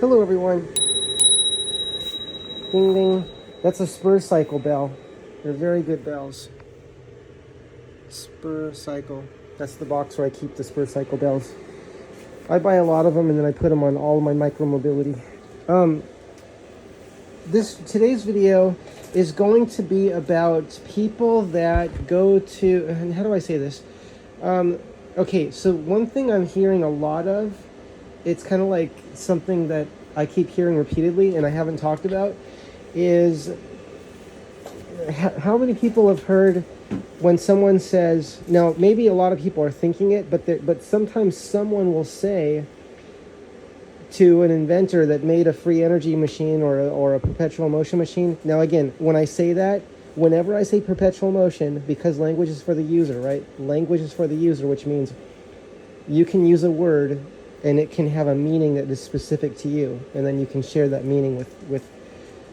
Hello everyone. Ding ding. That's a spur cycle bell. They're very good bells. Spur cycle. That's the box where I keep the spur cycle bells. I buy a lot of them and then I put them on all of my micromobility. Today's video is going to be about people that go to, and how do I say this? Okay, so one thing I'm hearing a lot of, it's kind of like something that I keep hearing repeatedly and I haven't talked about, is how many people have heard when someone says, now maybe a lot of people are thinking it, but sometimes someone will say to an inventor that made a free energy machine or a perpetual motion machine. Now again, when I say that, whenever I say perpetual motion, because language is for the user, right? Language is for the user, which means you can use a word and it can have a meaning that is specific to you, and then you can share that meaning with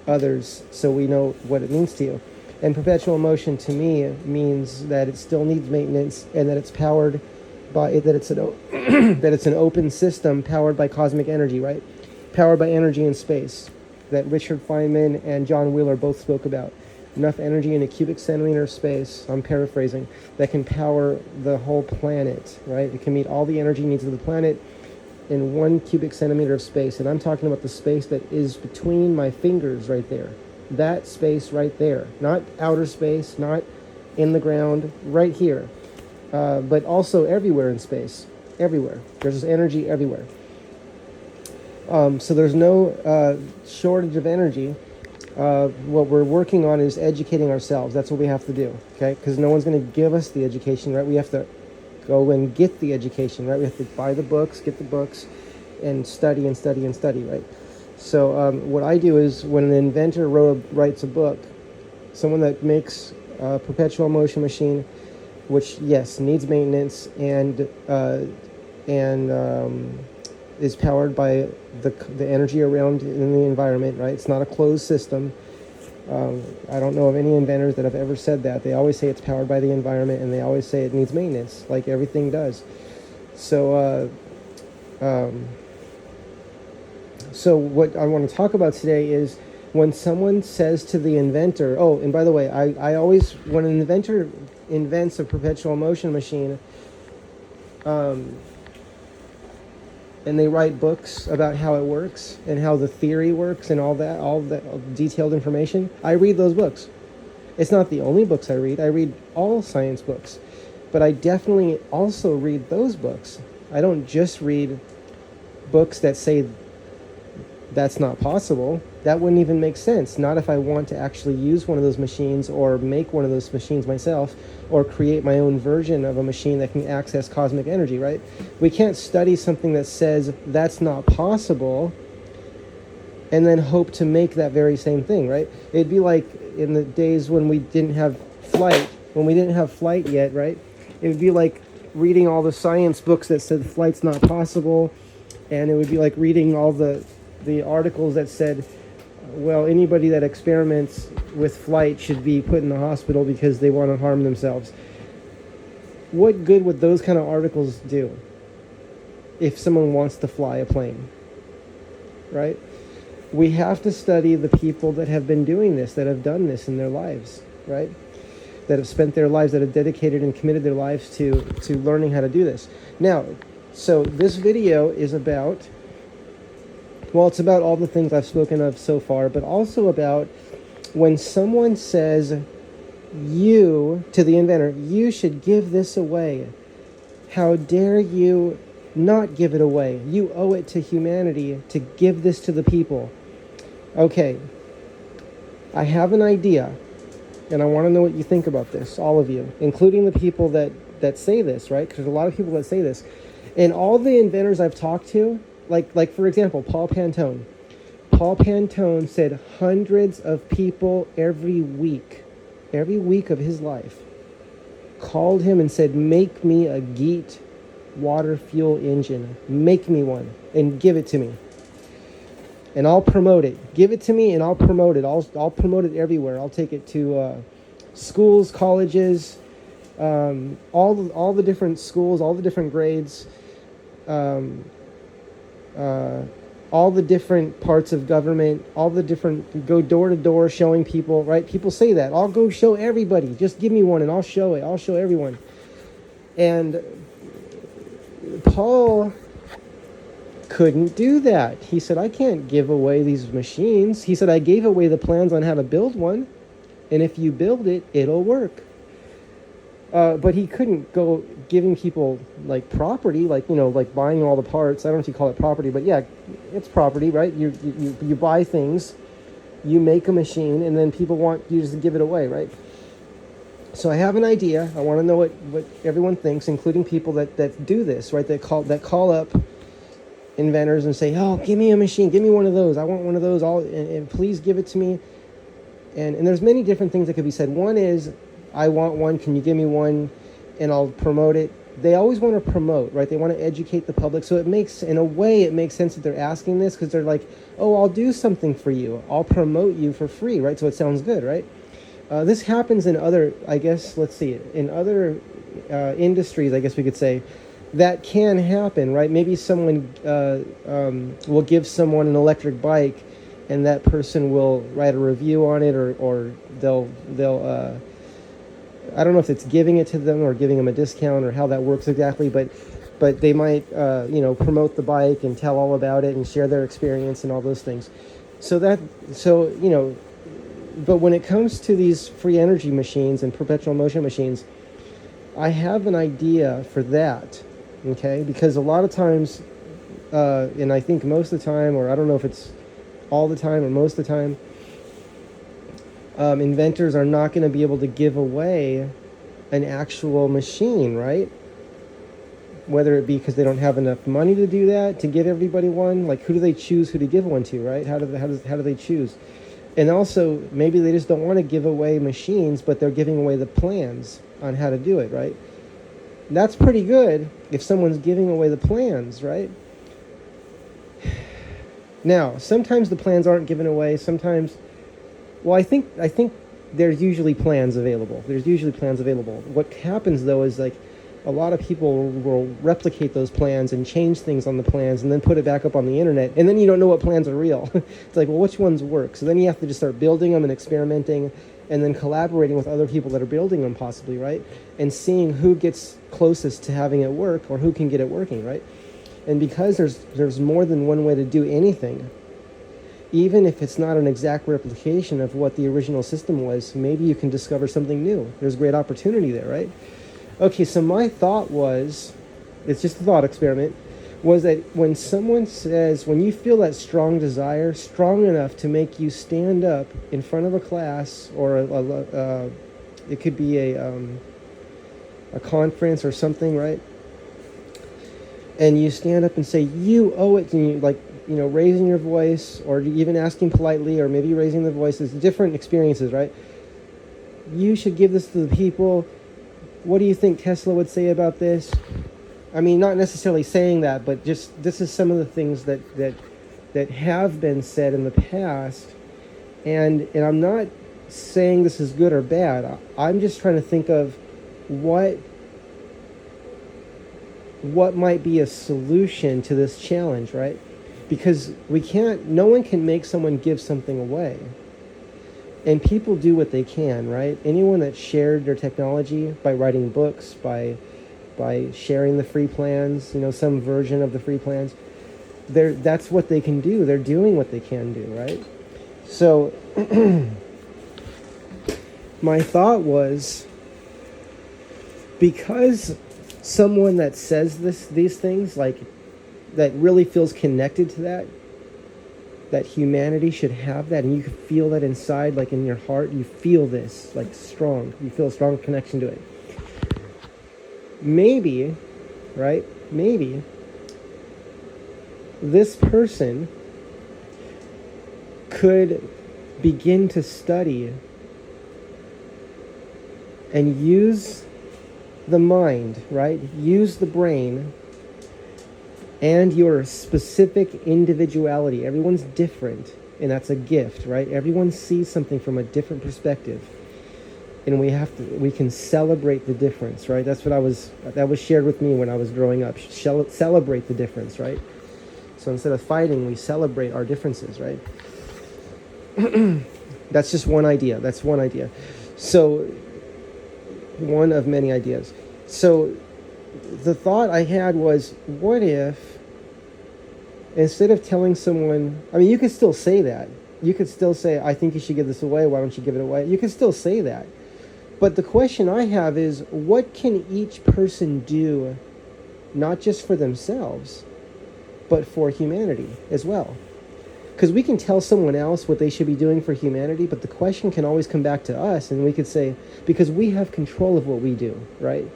others so we know what it means to you. And perpetual motion to me means that it still needs maintenance and that it's powered by, that it's an open system powered by cosmic energy, right? Powered by energy in space, that Richard Feynman and John Wheeler both spoke about. Enough energy in a cubic centimeter of space, I'm paraphrasing, that can power the whole planet, right? It can meet all the energy needs of the planet in 1 cubic centimeter of space. And I'm talking about the space that is between my fingers right there. That space right there. Not outer space, not in the ground, right here. But also everywhere in space. Everywhere. There's energy everywhere. So there's no shortage of energy. What we're working on is educating ourselves. That's what we have to do, okay? Because no one's going to give us the education, right? We have to go and get the education, right? We have to buy the books, get the books, and study and study and study, right? So what I do is when an inventor writes a book, someone that makes a perpetual motion machine, which, yes, needs maintenance and is powered by the energy around in the environment, right? It's not a closed system. I don't know of any inventors that have ever said that. They always say it's powered by the environment, and they always say it needs maintenance, like everything does. So what I want to talk about today is when someone says to the inventor, oh, and by the way, I always, when an inventor invents a perpetual motion machine, and they write books about how it works and how the theory works and all that detailed information, I read those books. It's not the only books I read all science books, but I definitely also read those books. I don't just read books that say that's not possible. That wouldn't even make sense. Not if I want to actually use one of those machines or make one of those machines myself or create my own version of a machine that can access cosmic energy, right? We can't study something that says that's not possible and then hope to make that very same thing, right? It'd be like in the days when we didn't have flight yet, right? It would be like reading all the science books that said flight's not possible, and it would be like reading all the articles that said, well, anybody that experiments with flight should be put in the hospital because they want to harm themselves. What good would those kind of articles do if someone wants to fly a plane, right? We have to study the people that have been doing this, that have done this in their lives, right? That have spent their lives, that have dedicated and committed their lives to learning how to do this. Now, so this video is about, well, it's about all the things I've spoken of so far, but also about when someone says, you, to the inventor, you should give this away. How dare you not give it away? You owe it to humanity to give this to the people. Okay, I have an idea, and I want to know what you think about this, all of you, including the people that say this, right? Because there's a lot of people that say this. And all the inventors I've talked to, like for example, Paul Pantone. Paul Pantone said hundreds of people every week of his life called him and said, make me a Geet water fuel engine. Make me one and give it to me. And I'll promote it. Give it to me and I'll promote it. I'll promote it everywhere. I'll take it to schools, colleges, all the different schools, all the different grades, all all the different parts of government, all the different, go door to door showing people, right? People say that. I'll go show everybody. Just give me one and I'll show it. I'll show everyone. And Paul couldn't do that. He said, I can't give away these machines. He said, I gave away the plans on how to build one. And if you build it, it'll work. But he couldn't go giving people like property, like, like buying all the parts. I don't know if you call it property, but yeah, it's property, right? You buy things, you make a machine, and then people want you just to give it away, right? So I have an idea. I want to know what everyone thinks, including people that do this, right? That call up inventors and say, oh, give me a machine, give me one of those. I want one of those, and please give it to me. And there's many different things that could be said. One is, I want one, can you give me one, and I'll promote it. They always want to promote, right? They want to educate the public. So it makes sense that they're asking this, because they're like, oh, I'll do something for you. I'll promote you for free, right? So it sounds good, right? This happens in other, in other industries, I guess we could say, that can happen, right? Maybe someone will give someone an electric bike, and that person will write a review on it, or they'll I don't know if it's giving it to them or giving them a discount or how that works exactly, but they might promote the bike and tell all about it and share their experience and all those things. But when it comes to these free energy machines and perpetual motion machines, I have an idea for that, okay? Because a lot of times, and I think most of the time, or I don't know if it's all the time or most of the time, inventors are not going to be able to give away an actual machine, right? Whether it be because they don't have enough money to do that, to give everybody one. Like, who do they choose who to give one to, right? How do they choose? And also, maybe they just don't want to give away machines, but they're giving away the plans on how to do it, right? That's pretty good if someone's giving away the plans, right? Now, sometimes the plans aren't given away. Sometimes, well, I think there's usually plans available. What happens, though, is like a lot of people will replicate those plans and change things on the plans and then put it back up on the internet, and then you don't know what plans are real. It's like, well, which ones work? So then you have to just start building them and experimenting, and then collaborating with other people that are building them, possibly, right? And seeing who gets closest to having it work, or who can get it working, right? And because there's more than one way to do anything, even if it's not an exact replication of what the original system was, maybe you can discover something new. There's great opportunity there, right? Okay, so my thought was, it's just a thought experiment, was that when someone says, when you feel that strong desire, strong enough to make you stand up in front of a class, or it could be a conference or something, right? And you stand up and say, you owe it, and you raising your voice, or even asking politely, or maybe raising the voices, different experiences, right? You should give this to the people. What do you think Tesla would say about this? I mean, not necessarily saying that, but just this is some of the things that have been said in the past. And I'm not saying this is good or bad. I'm just trying to think of what might be a solution to this challenge, right? Because no one can make someone give something away. And people do what they can, right? Anyone that shared their technology by writing books, by sharing the free plans, some version of the free plans, that's what they can do. They're doing what they can do, right? So my thought was, because someone that says these things, like, that really feels connected to that humanity should have that, and you can feel that inside, like in your heart, you feel this, like, strong. You feel a strong connection to it. Maybe, right? Maybe this person could begin to study and use the mind, right? Use the brain and your specific individuality. Everyone's different, and that's a gift, right? Everyone sees something from a different perspective, and we can celebrate the difference, right? That was shared with me when I was growing up. Celebrate the difference, right? So instead of fighting, we celebrate our differences, right? That's just one idea. That's one idea. So, one of many ideas. So, the thought I had was, what if, instead of telling someone, I mean, you could still say that. You could still say, I think you should give this away. Why don't you give it away? You could still say that. But the question I have is, what can each person do, not just for themselves, but for humanity as well? Because we can tell someone else what they should be doing for humanity, but the question can always come back to us, and we could say, because we have control of what we do, right?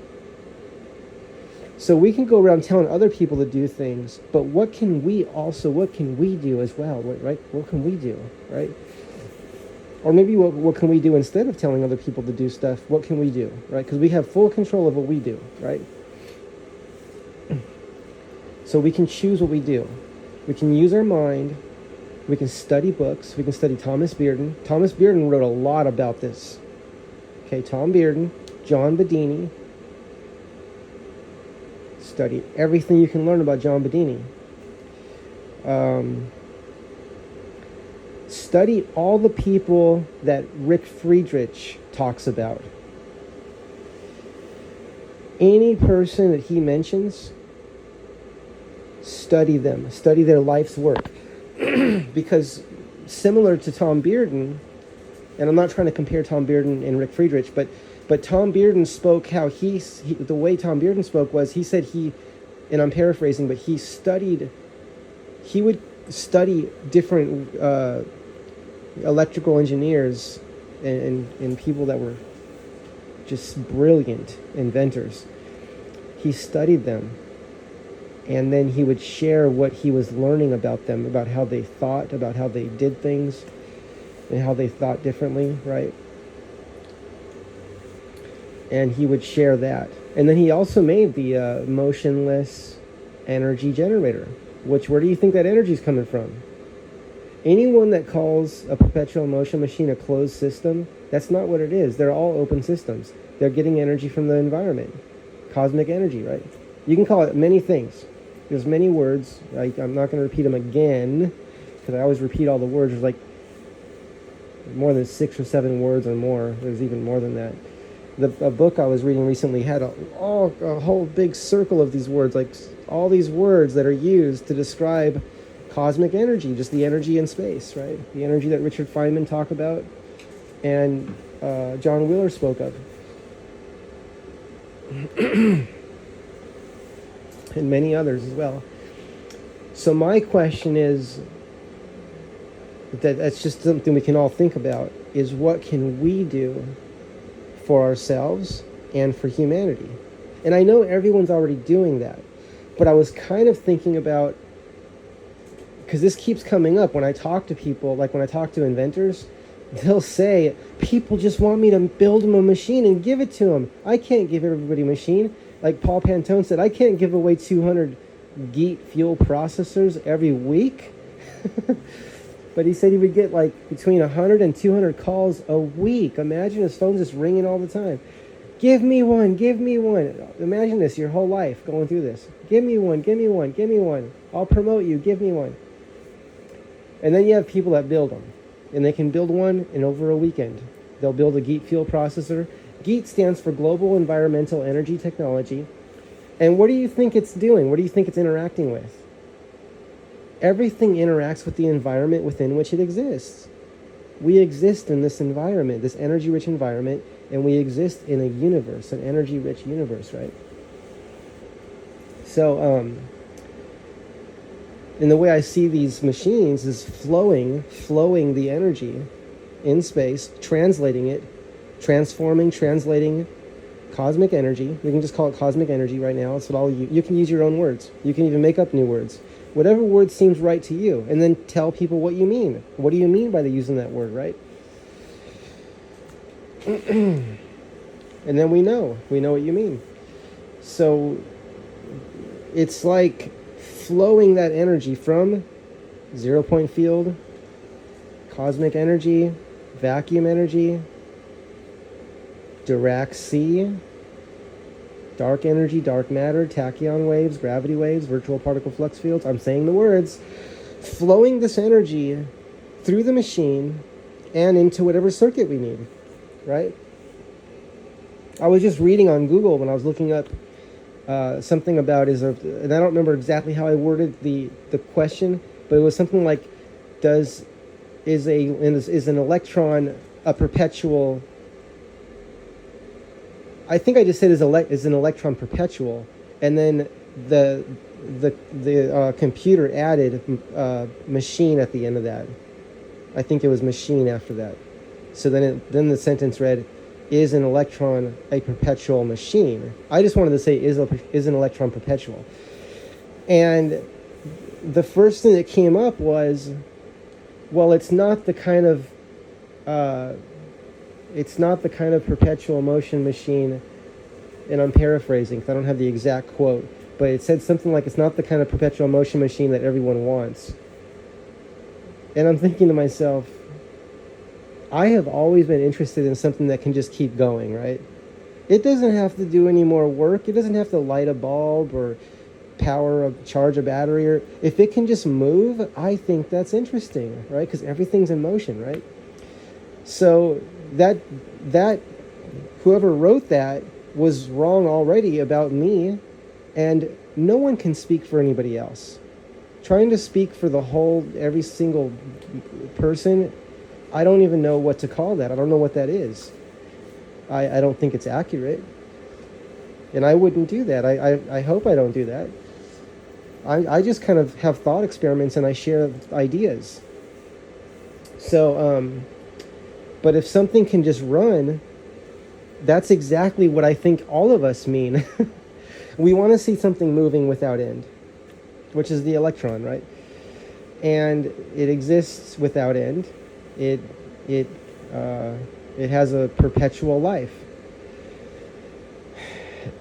So we can go around telling other people to do things, but what can we do as well, right? What can we do, right? Or maybe what can we do instead of telling other people to do stuff? What can we do, right? Because we have full control of what we do, right? So we can choose what we do. We can use our mind. We can study books. We can study Thomas Bearden. Thomas Bearden wrote a lot about this. Okay, Tom Bearden, John Bedini. Study everything you can learn about John Bedini. Study all the people that Rick Friedrich talks about. Any person that he mentions, study them. Study their life's work. Because similar to Tom Bearden, and I'm not trying to compare Tom Bearden and Rick Friedrich, but Tom Bearden spoke how the way Tom Bearden spoke was, he said and I'm paraphrasing, but he would study different electrical engineers and people that were just brilliant inventors. He studied them, and then he would share what he was learning about them, about how they thought, about how they did things, and how they thought differently, right? And he would share that. And then he also made the motionless energy generator, where do you think that energy is coming from? Anyone that calls a perpetual motion machine a closed system, that's not what it is. They're all open systems. They're getting energy from the environment. Cosmic energy, right? You can call it many things. There's many words. I'm not going to repeat them again, because I always repeat all the words. There's like more than 6 or 7 words or more. There's even more than that. A book I was reading recently had a whole big circle of these words, like all these words that are used to describe cosmic energy, just the energy in space, right? The energy that Richard Feynman talked about and John Wheeler spoke of. And many others as well. So my question is, that's just something we can all think about, is what can we do for ourselves and for humanity? And I know everyone's already doing that, but I was kind of thinking about, because this keeps coming up when I talk to people, like when I talk to inventors, they'll say, people just want me to build them a machine and give it to them. I can't give everybody a machine. Like Paul Pantone said, I can't give away 200 GEAT fuel processors every week. But he said he would get like between 100 and 200 calls a week. Imagine his phone just ringing all the time. Give me one, give me one. Imagine this, your whole life going through this. Give me one, give me one, give me one. I'll promote you, give me one. And then you have people that build them. And they can build one in over a weekend. They'll build a GEAT fuel processor. GEAT stands for Global Environmental Energy Technology. And what do you think it's doing? What do you think it's interacting with? Everything interacts with the environment within which it exists. We exist in this environment, this energy-rich environment, and we exist in a universe, an energy-rich universe, right? So, and the way I see these machines is flowing the energy in space, translating it, transforming, translating cosmic energy. We can just call it cosmic energy right now. That's what you can use your own words. You can even make up new words. Whatever word seems right to you, and then tell people what you mean. What do you mean by using that word, right? And then we know what you mean. So it's like flowing that energy from zero-point field, cosmic energy, vacuum energy, Dirac C, dark energy, dark matter, tachyon waves, gravity waves, virtual particle flux fields. I'm saying the words. Flowing this energy through the machine and into whatever circuit we need, right? I was just reading on Google when I was looking up something about and I don't remember exactly how I worded the question, but it was something like, is an electron a perpetual? I think I just said is an electron perpetual, and then the computer added machine at the end of that. I think it was machine after that. So then the sentence read, is an electron a perpetual machine? I just wanted to say is an electron perpetual. And the first thing that came up was, well, it's not the kind of perpetual motion machine, and I'm paraphrasing because I don't have the exact quote, but it said something like, it's not the kind of perpetual motion machine that everyone wants. And I'm thinking to myself, I have always been interested in something that can just keep going, right? It doesn't have to do any more work. It doesn't have to light a bulb or charge a battery. Or if it can just move, I think that's interesting, right? Because everything's in motion, right? So that whoever wrote that was wrong already about me, and no one can speak for anybody else. Trying to speak for every single person, I don't even know what to call that. I don't know what that is. I don't think it's accurate. And I wouldn't do that. I hope I don't do that. I just kind of have thought experiments and I share ideas. So, but if something can just run, that's exactly what I think all of us mean. We want to see something moving without end, which is the electron, right? And it exists without end. It has a perpetual life.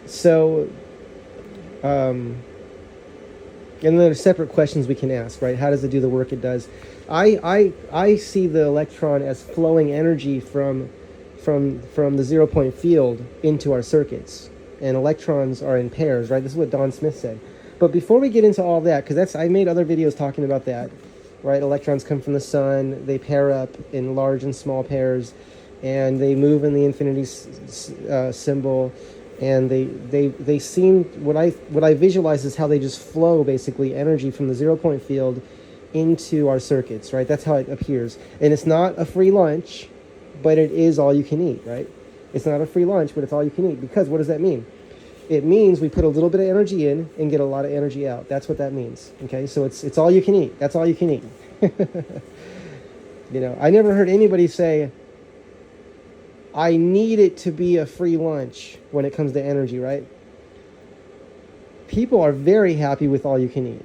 So, and then there's separate questions we can ask, right? How does it do the work it does? I see the electron as flowing energy from the 0 point field into our circuits, and electrons are in pairs, right? This is what Don Smith said. But before we get into all that, because I made other videos talking about that, right? Electrons come from the sun, they pair up in large and small pairs, and they move in the infinity symbol, and they seem, what I visualize is how they just flow, basically, energy from the 0 point field into our circuits, right? That's how it appears. And it's not a free lunch, but it is all you can eat, right? It's not a free lunch, but it's all you can eat. Because what does that mean? It means we put a little bit of energy in and get a lot of energy out. That's what that means. Okay, so it's all you can eat. That's all you can eat. I never heard anybody say, I need it to be a free lunch when it comes to energy, right? People are very happy with all you can eat.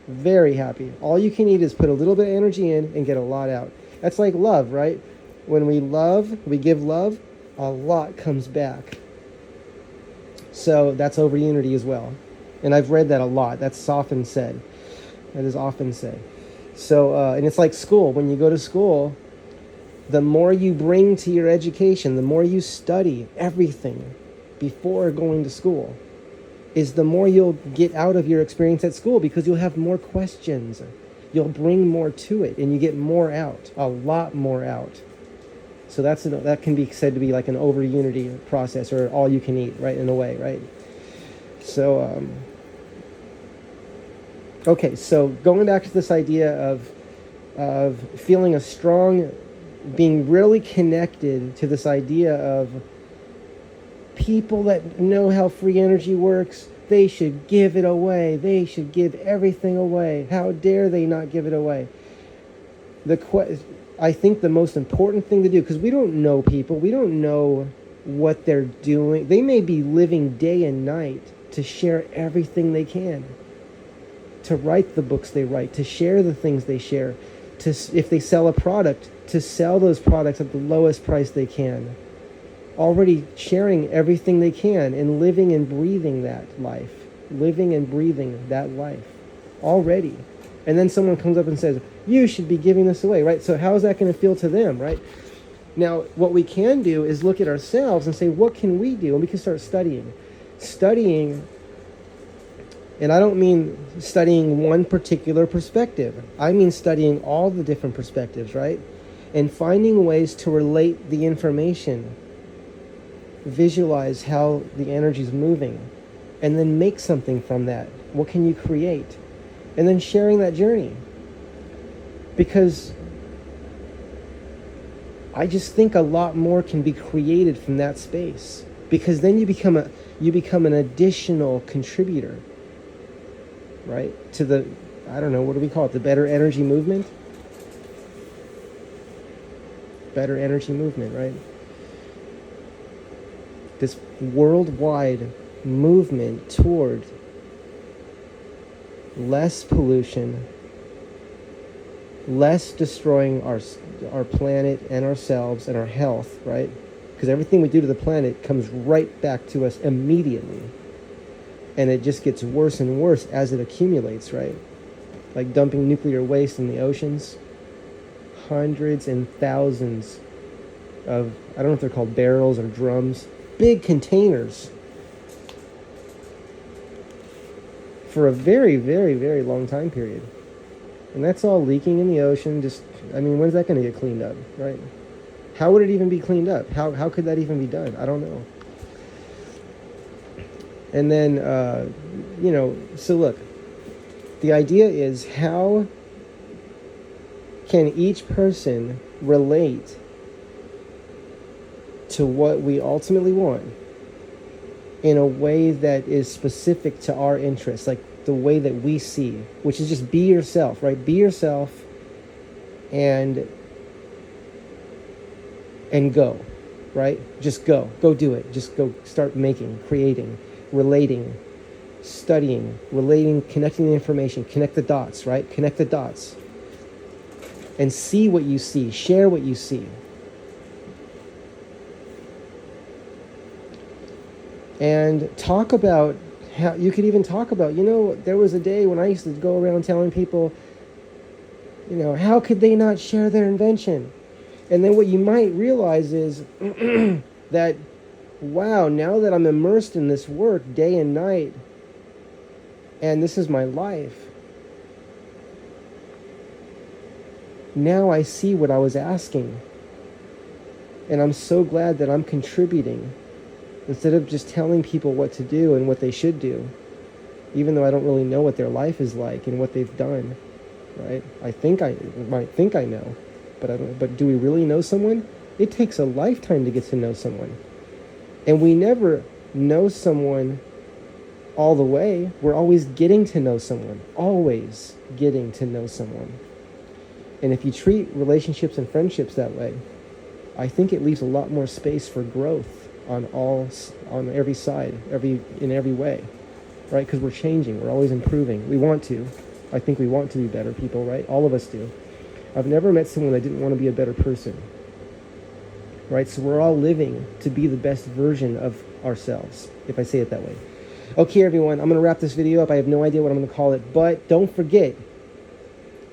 Very happy. All you can eat is put a little bit of energy in and get a lot out. That's like love, right? When we give love, a lot comes back. So that's over unity as well. And I've read that a lot. That's often said. That is often said. So, and it's like school. When you go to school, the more you bring to your education, the more you study everything before going to school, is the more you'll get out of your experience at school, because you'll have more questions. You'll bring more to it, and you get more out, a lot more out. So that can be said to be like an over unity process, or all you can eat, right, in a way, right? So, okay, so going back to this idea of feeling being really connected to this idea of people that know how free energy works, they should give it away. They should give everything away. How dare they not give it away? I think the most important thing to do, because we don't know people, we don't know what they're doing. They may be living day and night to share everything they can, to write the books they write, to share the things they share, if they sell a product, to sell those products at the lowest price they can. Already sharing everything they can and living and breathing that life. Living and breathing that life. Already. And then someone comes up and says, you should be giving this away, right? So how is that going to feel to them, right? Now, what we can do is look at ourselves and say, what can we do? And we can start studying. studying, and I don't mean studying one particular perspective. I mean studying all the different perspectives, right? And finding ways to relate the information, visualize how the energy is moving, and then make something from that. What can you create? And then sharing that journey. Because I just think a lot more can be created from that space. Because then you become an additional contributor, right? To the, I don't know, what do we call it? The better energy movement? Better energy movement, right? This worldwide movement toward less pollution, less destroying our planet and ourselves and our health, right? Because everything we do to the planet comes right back to us immediately. And it just gets worse and worse as it accumulates, right? Like dumping nuclear waste in the oceans. Hundreds and thousands of, I don't know if they're called barrels or drums, big containers for a very, very, very long time period. And that's all leaking in the ocean. Just, I mean, when's that going to get cleaned up, right? How would it even be cleaned up? How could that even be done? I don't know. And then, so look, the idea is, how can each person relate to what we ultimately want in a way that is specific to our interests, like the way that we see, which is just be yourself, right? Be yourself and go, right? Just go do it. Just go start making, creating, relating, studying, relating, connecting the information, connect the dots, right? Connect the dots and see what you see, share what you see. And talk about how, you could even talk about, there was a day when I used to go around telling people, how could they not share their invention? And then what you might realize is that, wow, now that I'm immersed in this work day and night, and this is my life, now I see what I was asking. And I'm so glad that I'm contributing instead of just telling people what to do and what they should do, even though I don't really know what their life is like and what they've done, right? I might think I know, but do we really know someone? It takes a lifetime to get to know someone. And we never know someone all the way. We're always getting to know someone, always getting to know someone. And if you treat relationships and friendships that way, I think it leaves a lot more space for growth on every side, in every way, right? Because we're changing, we're always improving. We want to. I think we want to be better people, right? All of us do. I've never met someone that didn't want to be a better person, right? So we're all living to be the best version of ourselves, if I say it that way. Okay, everyone, I'm going to wrap this video up. I have no idea what I'm going to call it, but don't forget,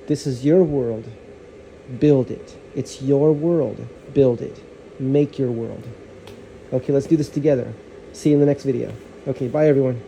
this is your world. Build it. It's your world. Build it. Make your world. Okay, let's do this together. See you in the next video. Okay, bye, everyone.